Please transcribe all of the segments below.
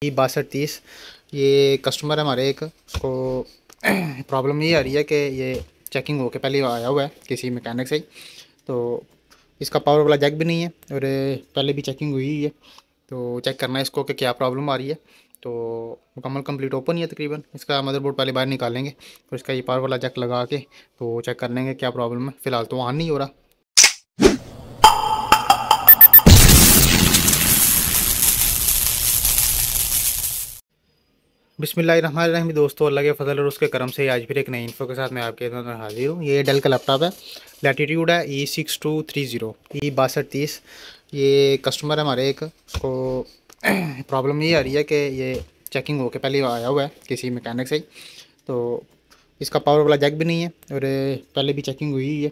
6230 ये कस्टमर है हमारे एक, उसको प्रॉब्लम ये आ रही है कि ये चेकिंग होके पहले आया हुआ है किसी मैकेनिक से ही, तो इसका पावर वाला जैक भी नहीं है और पहले भी चेकिंग हुई है, तो चेक करना है इसको कि क्या प्रॉब्लम आ रही है। तो मुकम्मल कंप्लीट ओपन ही है तकरीबन। इसका मदरबोर्ड पहले बाहर निकालेंगे और इसका ये पावर वाला जैक लगा के तो चेक कर लेंगे क्या प्रॉब्लम है। फ़िलहाल तो ऑन नहीं हो रहा। बिस्मिल्लाहिर्रहमानिर्रहीम दोस्तों, अल्लाह के फजल और उसके करम से आज फिर एक नई इन्फो के साथ मैं आपके अंदर हाजिर हूँ। ये डेल का लैपटॉप है, लैटिट्यूड है E6230 E6230। ये कस्टमर है हमारे एक, उसको प्रॉब्लम ये आ रही है कि ये चेकिंग होके पहले आया हुआ है किसी मैकेनिक से ही, तो इसका पावर वाला जैक भी नहीं है और पहले भी चेकिंग हुई है,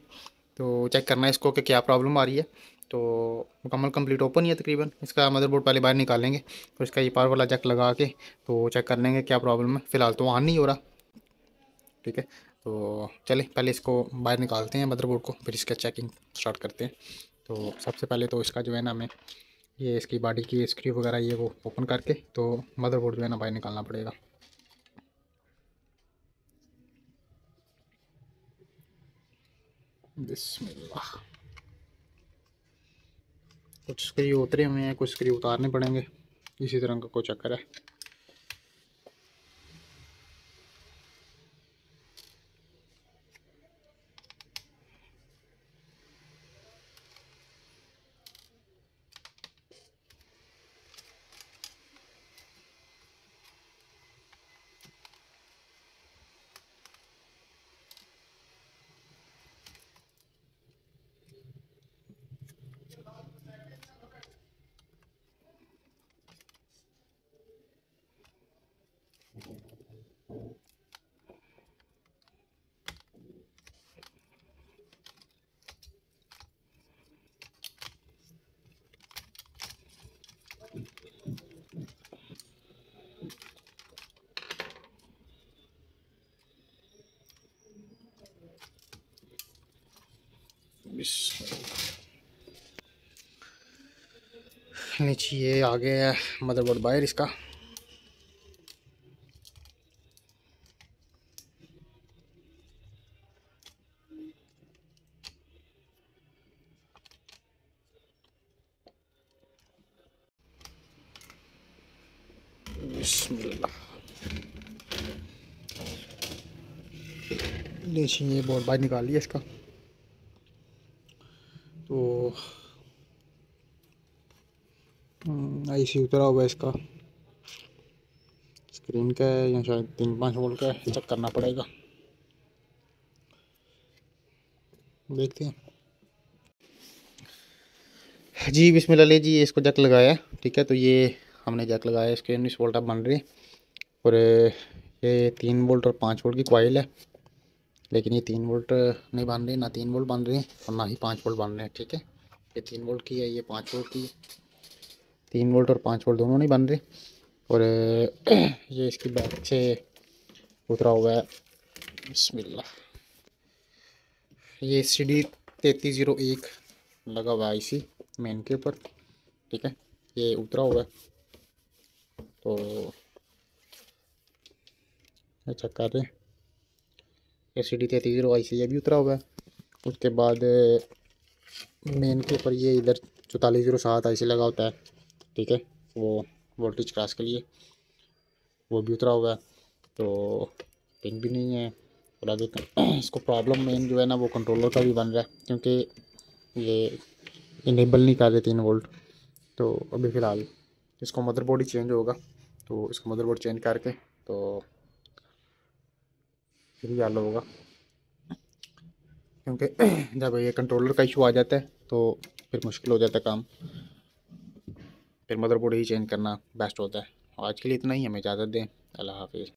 तो चेक करना है इसको कि क्या प्रॉब्लम आ रही है। तो मुकम्मल कंप्लीट ओपन ही है तकरीबन। इसका मदरबोर्ड पहले बाहर निकालेंगे और इसका ये पावर वाला जैक लगा के तो चेक कर लेंगे क्या प्रॉब्लम है। फ़िलहाल तो ऑन नहीं हो रहा, ठीक है। तो चले पहले इसको बाहर निकालते हैं मदरबोर्ड को, फिर इसका चेकिंग स्टार्ट करते हैं। तो सबसे पहले तो इसका जो है ना, हमें ये इसकी बॉडी की स्क्रू वगैरह ये वो ओपन करके तो मदरबोर्ड जो है ना बाहर निकालना पड़ेगा। बिस्मिल्लाह। कुछ स्क्रू उतरे हुए हैं, कुछ स्क्रू उतारने पड़ेंगे, इसी तरह का कुछ चक्कर है। नीचे ये आ गया है मदरबोर्ड बाहर इसका। बिस्मिल्लाह। नीचे ये बोर्ड बाहर निकाल लिया इसका। तो आईसी उतरा हुआ है इसका, स्क्रीन का है या शायद 3-5 वोल्ट का है, चेक करना पड़ेगा, देखते हैं जी। बिस्मिल्लाह ले जी, ये इसको जैक लगाया है, ठीक है। तो ये हमने जैक लगाया, इसके 19 वोल्ट अब बन रही है और ये 3 वोल्ट और 5 वोल्ट की कॉइल है, लेकिन ये 3 वोल्ट नहीं बन रही, ना 3 वोल्ट बन रही है और ना ही 5 वोल्ट बन रहे हैं, ठीक है। ये 3 वोल्ट की है, ये 5 वोल्ट की है। 3 वोल्ट और 5 वोल्ट दोनों नहीं बन रहे और ये इसकी बैक से उतरा हुआ है। बिस्मिल्लाह। ये CD3301 लगा हुआ है आईसी मेन के ऊपर, ठीक है। ये उतरा हुआ है तो चेक कर रहे हैं। ये CD3301 आईसी ये भी उतरा हुआ है। उसके बाद मेन के ऊपर ये इधर 4407 आईसी लगा होता है, ठीक है, वो वोल्टेज क्रॉस के लिए, वो भी उतरा हुआ है। तो पिन भी नहीं है और आगे इसको प्रॉब्लम मेन जो है ना, वो कंट्रोलर का भी बन रहा है, क्योंकि ये इनेबल नहीं कर रहे 3 वोल्ट। तो अभी फ़िलहाल इसको मदरबोर्ड ही चेंज होगा, तो इसको मदरबोर्ड चेंज करके तो फिर ही हल होगा, क्योंकि जब ये कंट्रोलर का इशू आ जाता है तो फिर मुश्किल हो जाता है काम, फिर मदरबोर्ड ही चेंज करना बेस्ट होता है। आज के लिए इतना ही, हमें इजाज़त दें। अल्लाह हाफिज़।